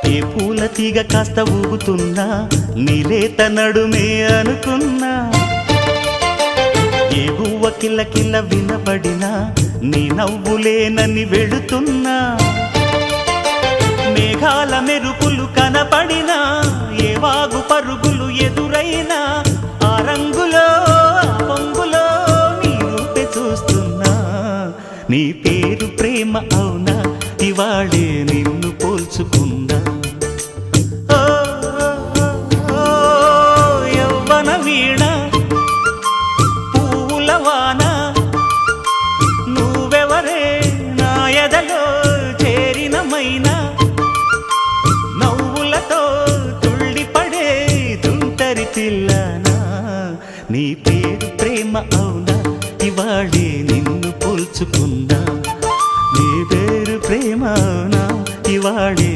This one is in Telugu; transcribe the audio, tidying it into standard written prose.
ఏ పూల తీగ కాస్త ఊగుతున్నా నీలేత నడుమే అనుకున్నా ఏ గువ్వ కిల్ల కిల్ల వినబడినా నీ నవ్వులేనని వెళుతున్నా మేఘాల మెరుపులు కనపడినా ఏ వాగు పరుగులు ఎదురైనా ఆ రంగులో ఆ పొంగులో నీ రూపే చూస్తున్నా నీ పేరు ప్రేమ అవునా ఇవాళే నిన్ను పోల్చుకున్నా